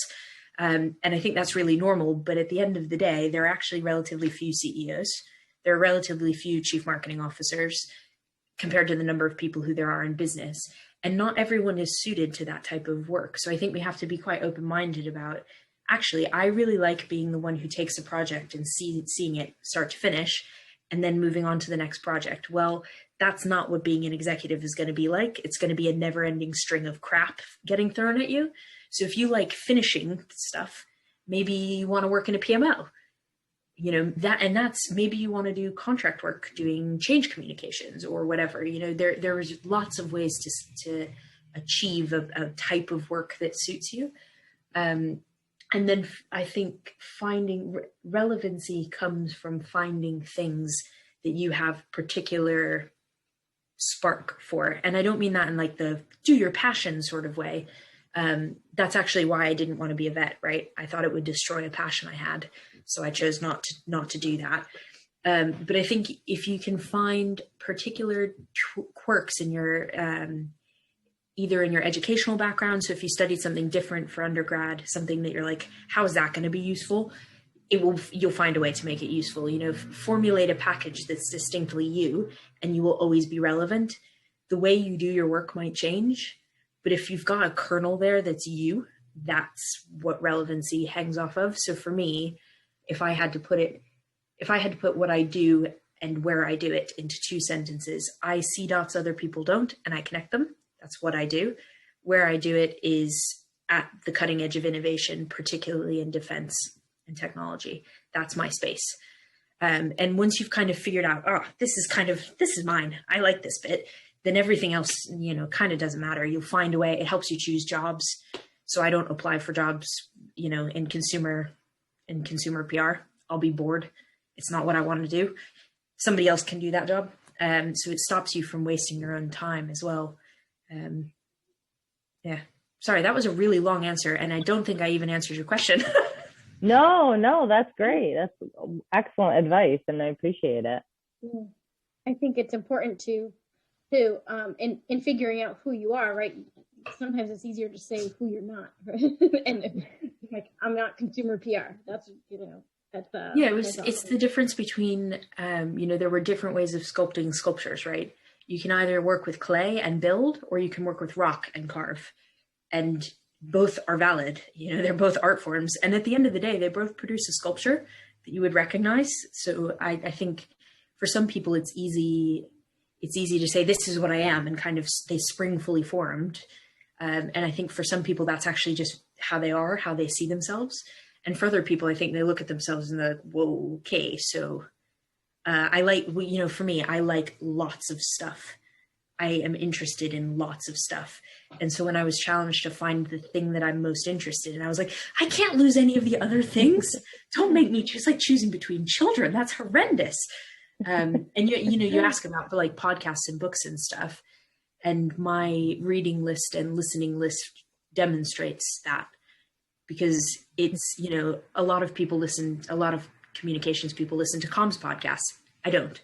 [SPEAKER 2] And I think that's really normal. But at the end of the day, there are actually relatively few CEOs. There are relatively few chief marketing officers compared to the number of people who there are in business. And not everyone is suited to that type of work. So I think we have to be quite open-minded about, actually, I really like being the one who takes a project and seeing it start to finish and then moving on to the next project. Well, that's not what being an executive is going to be like. It's going to be a never-ending string of crap getting thrown at you. So if you like finishing stuff, maybe you want to work in a PMO. That's maybe you want to do contract work, doing change communications or whatever. There's lots of ways to achieve a type of work that suits you. And then I think finding relevancy comes from finding things that you have particular spark for. And I don't mean that in like the do your passion sort of way. That's actually why I didn't want to be a vet, right? I thought it would destroy a passion I had. So I chose not to do that. But I think if you can find particular quirks in your, either in your educational background, so if you studied something different for undergrad, something that you're like, how is that going to be useful? You'll find a way to make it useful. Formulate a package that's distinctly you, and you will always be relevant. The way you do your work might change, but if you've got a kernel there that's you, that's what relevancy hangs off of. So for me, if I had to put what I do and where I do it into 2 sentences, I see dots other people don't, and I connect them. That's what I do. Where I do it is at the cutting edge of innovation, particularly in defense and technology. That's my space. And once you've kind of figured out, this is mine, I like this bit, then everything else, kind of doesn't matter. You'll find a way. It helps you choose jobs. So I don't apply for jobs, in consumer PR. I'll be bored. It's not what I want to do. Somebody else can do that job. So it stops you from wasting your own time as well. Yeah. Sorry, that was a really long answer, and I don't think I even answered your question.
[SPEAKER 1] No, that's great. That's excellent advice, and I appreciate it.
[SPEAKER 3] Yeah. I think it's important to in figuring out who you are, right? Sometimes it's easier to say who you're not, right? And like, I'm not consumer PR. That's
[SPEAKER 2] it's the difference between there were different ways of sculpting sculptures, right? You can either work with clay and build, or you can work with rock and carve, and both are valid. They're both art forms, and at the end of the day, they both produce a sculpture that you would recognize. So I think for some people it's easy to say this is what I am, and kind of they spring fully formed. And I think for some people that's actually just how they are, how they see themselves. And for other people, I think they look at themselves and they're, whoa, okay, so I like, for me, I like lots of stuff. I am interested in lots of stuff. And so when I was challenged to find the thing that I'm most interested in, I was like, I can't lose any of the other things. Don't make me choose, like choosing between children. That's horrendous. And you ask about the like podcasts and books and stuff. And my reading list and listening list demonstrates that, because it's, a lot of communications people listen to comms podcasts. I don't.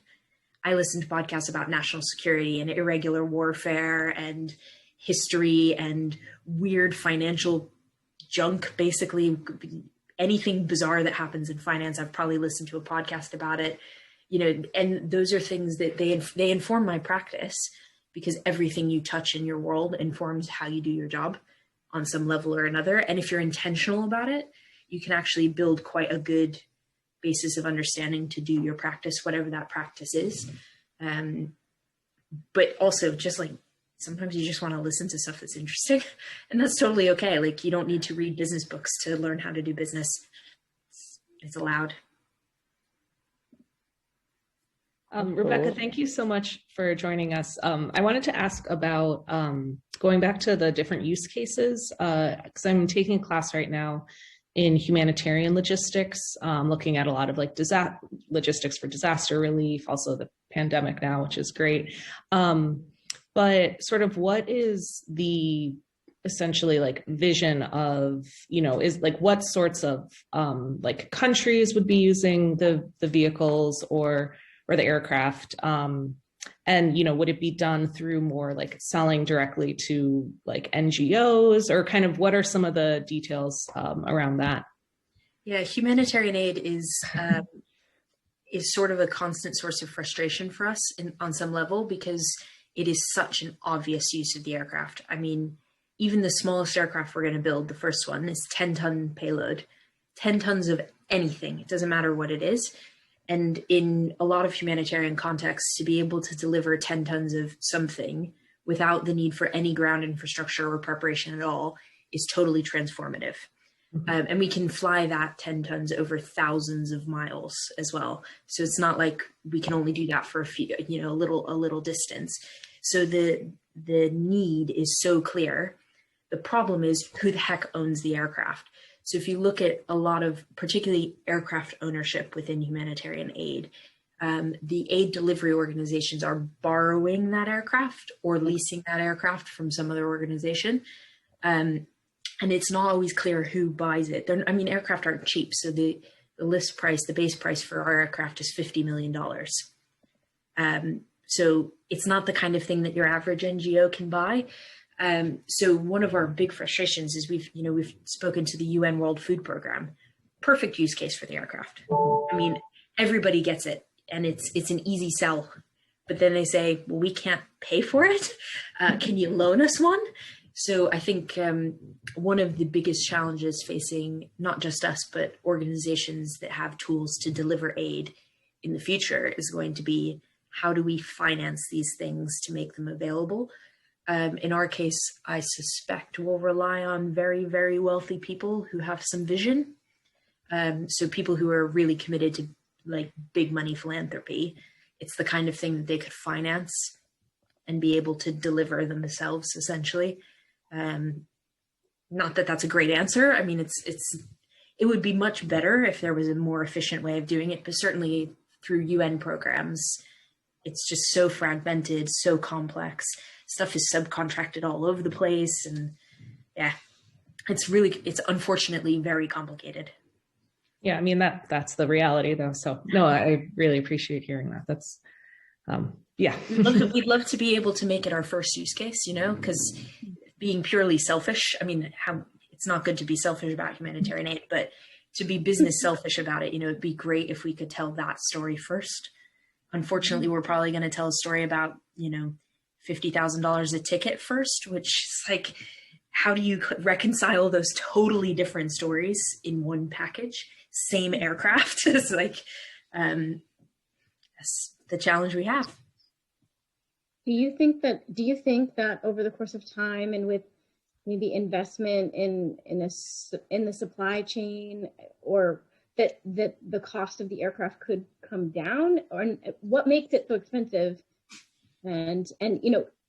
[SPEAKER 2] I listen to podcasts about national security and irregular warfare and history and weird financial junk. Basically, anything bizarre that happens in finance, I've probably listened to a podcast about it. And those are things that they inform my practice, because everything you touch in your world informs how you do your job on some level or another. And if you're intentional about it, you can actually build quite a good basis of understanding to do your practice, whatever that practice is. But also just like, sometimes you just want to listen to stuff that's interesting, and that's totally okay. Like, you don't need to read business books to learn how to do business. It's allowed.
[SPEAKER 4] Rebecca, thank you so much for joining us. I wanted to ask about going back to the different use cases, because I'm taking a class right now in humanitarian logistics, looking at a lot of like logistics for disaster relief, also the pandemic now, which is great. But sort of what is the essentially like vision of, is like what sorts of like countries would be using the vehicles or the aircraft? And, would it be done through more like selling directly to like NGOs, or kind of what are some of the details around that?
[SPEAKER 2] Yeah, humanitarian aid is sort of a constant source of frustration for us on some level, because it is such an obvious use of the aircraft. I mean, even the smallest aircraft we're going to build, the first one, is 10-ton payload, 10 tons of anything. It doesn't matter what it is. And in a lot of humanitarian contexts, to be able to deliver 10 tons of something without the need for any ground infrastructure or preparation at all is totally transformative. Mm-hmm. And we can fly that 10 tons over thousands of miles as well. So it's not like we can only do that for a little distance. So the need is so clear. The problem is, who the heck owns the aircraft? So if you look at a lot of particularly aircraft ownership within humanitarian aid, the aid delivery organizations are borrowing that aircraft or leasing that aircraft from some other organization. And it's not always clear who buys it. Aircraft aren't cheap. So the list price, the base price for our aircraft is $50 million. So it's not the kind of thing that your average NGO can buy. So one of our big frustrations is we've spoken to the UN World Food Program. Perfect use case for the aircraft. I mean, everybody gets it, and it's an easy sell. But then they say, well, we can't pay for it. Can you loan us one? So I think one of the biggest challenges facing not just us, but organizations that have tools to deliver aid in the future is going to be, how do we finance these things to make them available? In our case, I suspect we'll rely on very, very wealthy people who have some vision. So people who are really committed to like big money philanthropy. It's the kind of thing that they could finance and be able to deliver themselves, essentially. Not that that's a great answer. I mean, it would be much better if there was a more efficient way of doing it, but certainly through UN programs, it's just so fragmented, so complex. Stuff is subcontracted all over the place. And yeah, it's unfortunately very complicated.
[SPEAKER 4] Yeah, I mean, that's the reality though. So no, I really appreciate hearing that. That's, yeah.
[SPEAKER 2] We'd love to be able to make it our first use case, because being purely selfish, I mean, it's not good to be selfish about humanitarian aid, but to be business selfish about it, it'd be great if we could tell that story first. Unfortunately, we're probably going to tell a story about, $50,000 a ticket first, which is like, how do you reconcile those totally different stories in one package? Same aircraft. It's like, that's the challenge we have.
[SPEAKER 3] Do you think that over the course of time, and with maybe investment in the supply chain, or that the cost of the aircraft could come down? Or what makes it so expensive? And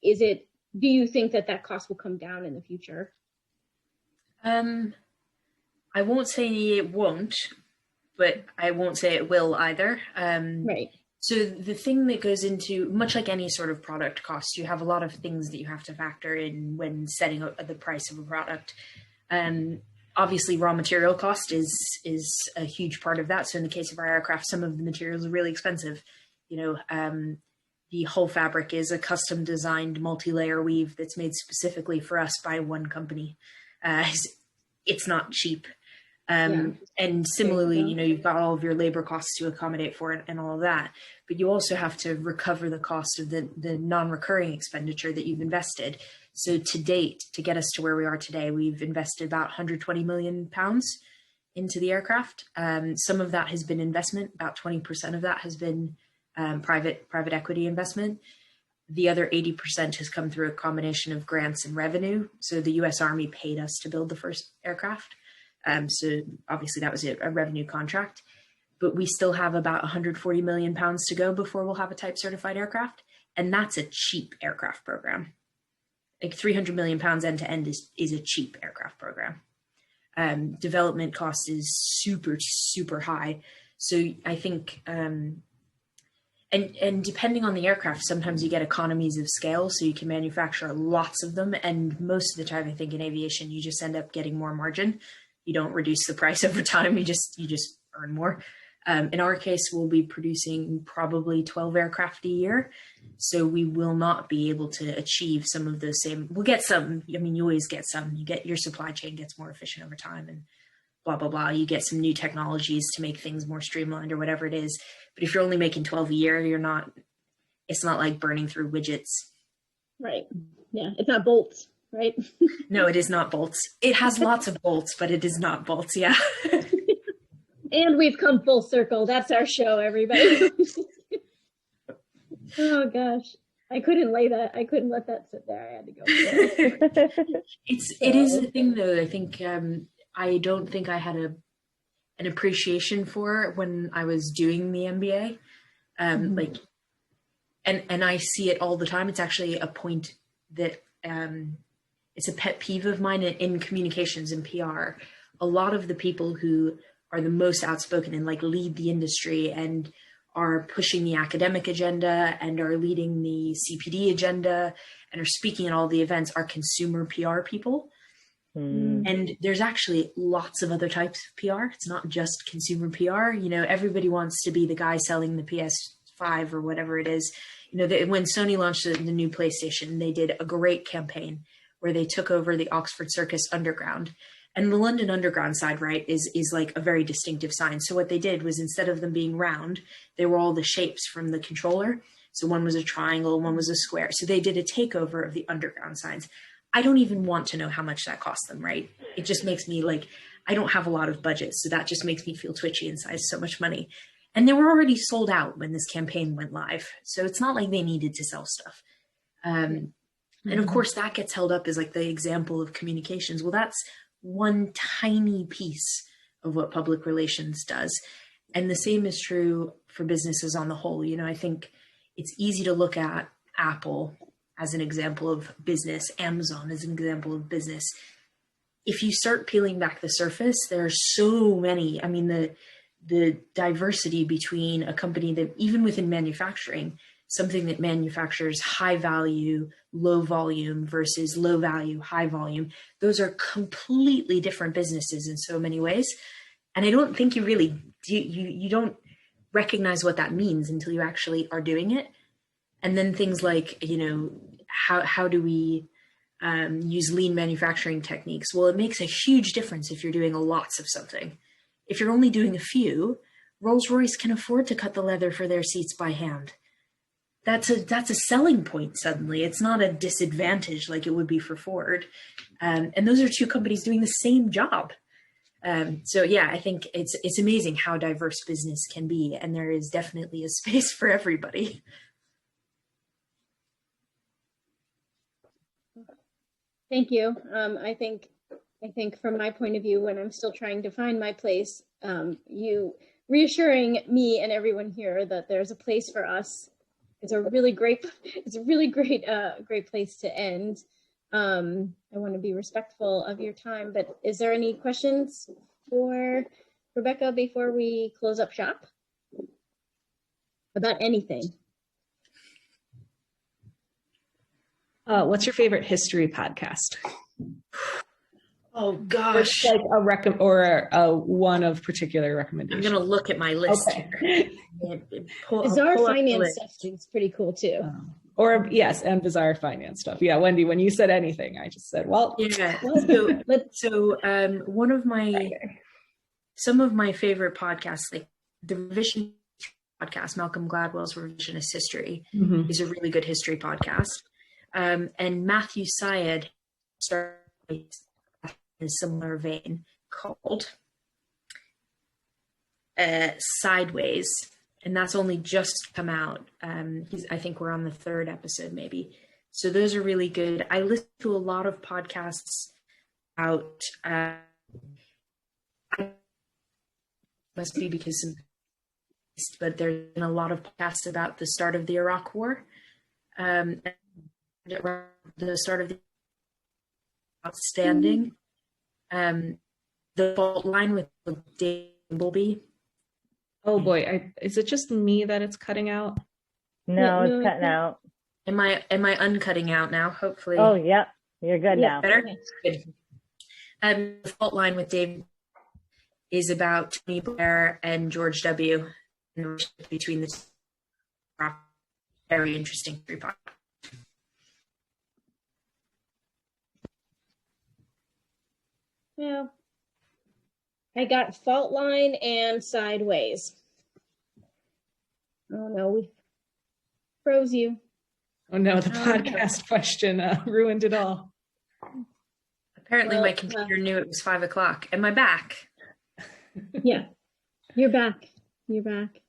[SPEAKER 3] do you think that cost will come down in the future?
[SPEAKER 2] I won't say it won't, but I won't say it will either.
[SPEAKER 3] Right.
[SPEAKER 2] So the thing that goes into, much like any sort of product cost, you have a lot of things that you have to factor in when setting up the price of a product. Obviously, raw material cost is a huge part of that. So in the case of our aircraft, some of the materials are really expensive. The hull fabric is a custom designed multi-layer weave that's made specifically for us by one company. It's not cheap. And similarly, you've got all of your labor costs to accommodate for it and all of that, but you also have to recover the cost of the non-recurring expenditure that you've invested. So to date, to get us to where we are today, we've invested about 120 million pounds into the aircraft. Some of that has been investment, about 20% of that has been private equity investment. The other 80% has come through a combination of grants and revenue. So the US Army paid us to build the first aircraft. So obviously that was a revenue contract, but we still have about 140 million pounds to go before we'll have a type certified aircraft. And that's a cheap aircraft program. Like 300 million pounds end to end is a cheap aircraft program. Development cost is super, super high. So I think, and depending on the aircraft, sometimes you get economies of scale, so you can manufacture lots of them. And most of the time, I think in aviation, you just end up getting more margin. You don't reduce the price over time. You just earn more. In our case, we'll be producing probably 12 aircraft a year. So we will not be able to achieve some of those same, we'll get some, I mean, you always get some, your supply chain gets more efficient over time and blah, blah, blah. You get some new technologies to make things more streamlined or whatever it is. But if you're only making 12 a year, it's not like burning through widgets.
[SPEAKER 3] Right. Yeah. It's not bolts, right?
[SPEAKER 2] No, it is not bolts. It has lots of bolts, but it is not bolts. Yeah.
[SPEAKER 3] And we've come full circle. That's our show, everybody. Oh gosh. I couldn't let that sit there. I had to go.
[SPEAKER 2] It is a thing though. I think, I don't think I had an appreciation for it when I was doing the MBA. And I see it all the time. It's actually a point that, it's a pet peeve of mine in communications and PR. A lot of the people who are the most outspoken and like lead the industry and are pushing the academic agenda and are leading the CPD agenda and are speaking at all the events are consumer PR people. And there's actually lots of other types of PR. It's not just consumer PR. Everybody wants to be the guy selling the PS5 or whatever it is. When Sony launched the new PlayStation, they did a great campaign where they took over the Oxford Circus Underground. And the London Underground side, right, is like a very distinctive sign. So what they did was instead of them being round, they were all the shapes from the controller. So one was a triangle, one was a square. So they did a takeover of the underground signs. I don't even want to know how much that cost them, right? It just makes me like, I don't have a lot of budget. So that just makes me feel twitchy inside, so much money. And they were already sold out when this campaign went live. So it's not like they needed to sell stuff. And of course that gets held up as like the example of communications. Well, that's one tiny piece of what public relations does. And the same is true for businesses on the whole. I think it's easy to look at Apple as an example of business, Amazon as an example of business. If you start peeling back the surface, there are so many. I mean, the diversity between a company that, even within manufacturing, something that manufactures high value, low volume versus low value, high volume, those are completely different businesses in so many ways. And I don't think you really, you don't recognize what that means until you actually are doing it. And then things like, how do we use lean manufacturing techniques? Well, it makes a huge difference if you're doing lots of something. If you're only doing a few, Rolls-Royce can afford to cut the leather for their seats by hand. That's a selling point suddenly. It's not a disadvantage like it would be for Ford. And those are two companies doing the same job. So yeah, I think it's amazing how diverse business can be. And there is definitely a space for everybody.
[SPEAKER 3] Thank you. I think from my point of view, when I'm still trying to find my place, you reassuring me and everyone here that there's a place for us it's a really great great place to end. I want to be respectful of your time, but is there any questions for Rebecca before we close up shop about anything?
[SPEAKER 4] What's your favorite history podcast?
[SPEAKER 2] Oh gosh,
[SPEAKER 4] like a one of particular recommendation.
[SPEAKER 2] I'm gonna look at my list.
[SPEAKER 4] Okay.
[SPEAKER 3] Bizarre finance stuff is pretty cool too.
[SPEAKER 4] Or yes, and bizarre finance stuff. Yeah, Wendy, when you said anything, I just said, well,
[SPEAKER 2] yeah. One of some of my favorite podcasts, like the Revision podcast, Malcolm Gladwell's Revisionist History, is a really good history podcast. And Matthew Syed started in a similar vein called Sideways, and that's only just come out. I think we're on the 3rd episode maybe. So those are really good. I listen to a lot of podcasts about must be because but there's been a lot of podcasts about the start of the Iraq War. The start of the outstanding, the fault line with Dave Bumblebee.
[SPEAKER 4] Oh boy, is it just me that it's cutting out?
[SPEAKER 1] No, it's cutting out.
[SPEAKER 2] Am I uncutting out now? Hopefully.
[SPEAKER 1] Oh, yep, you're good now.
[SPEAKER 2] Better. Good. The fault line with Dave is about Tony Blair and George W. and the relationship between the two. Very interesting report.
[SPEAKER 3] Yeah. I got Fault Line and Sideways. Oh no, we froze you.
[SPEAKER 4] Oh no, the podcast question ruined it all.
[SPEAKER 2] Apparently my computer knew it was 5 o'clock. Am I back?
[SPEAKER 3] Yeah, you're back. You're back.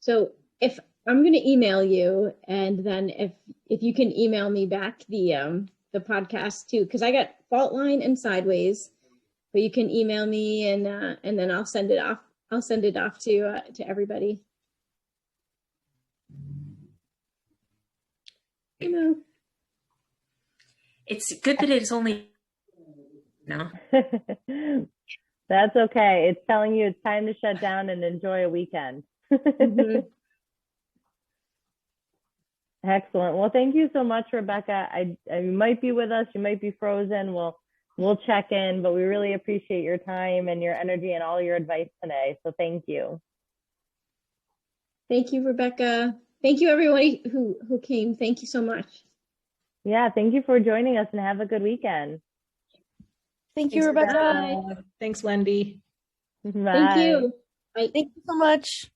[SPEAKER 3] So if I'm going to email you, and then if you can email me back the podcast too, because I got Fault Line and Sideways, but you can email me and then I'll send it off. I'll send it off to everybody. You know,
[SPEAKER 2] it's good that it's only no.
[SPEAKER 1] That's okay. It's telling you it's time to shut down and enjoy a weekend. Excellent. Well, thank you so much, Rebecca. You might be with us. You might be frozen. We'll check in, but we really appreciate your time and your energy and all your advice today. So thank you.
[SPEAKER 3] Thank you, Rebecca. Thank you, everybody who came. Thank you so much.
[SPEAKER 1] Yeah, thank you for joining us and have a good weekend.
[SPEAKER 5] Thank you, Rebecca.
[SPEAKER 4] Thanks, Wendy.
[SPEAKER 1] Bye.
[SPEAKER 3] Thank you.
[SPEAKER 5] Bye. Thank you so much.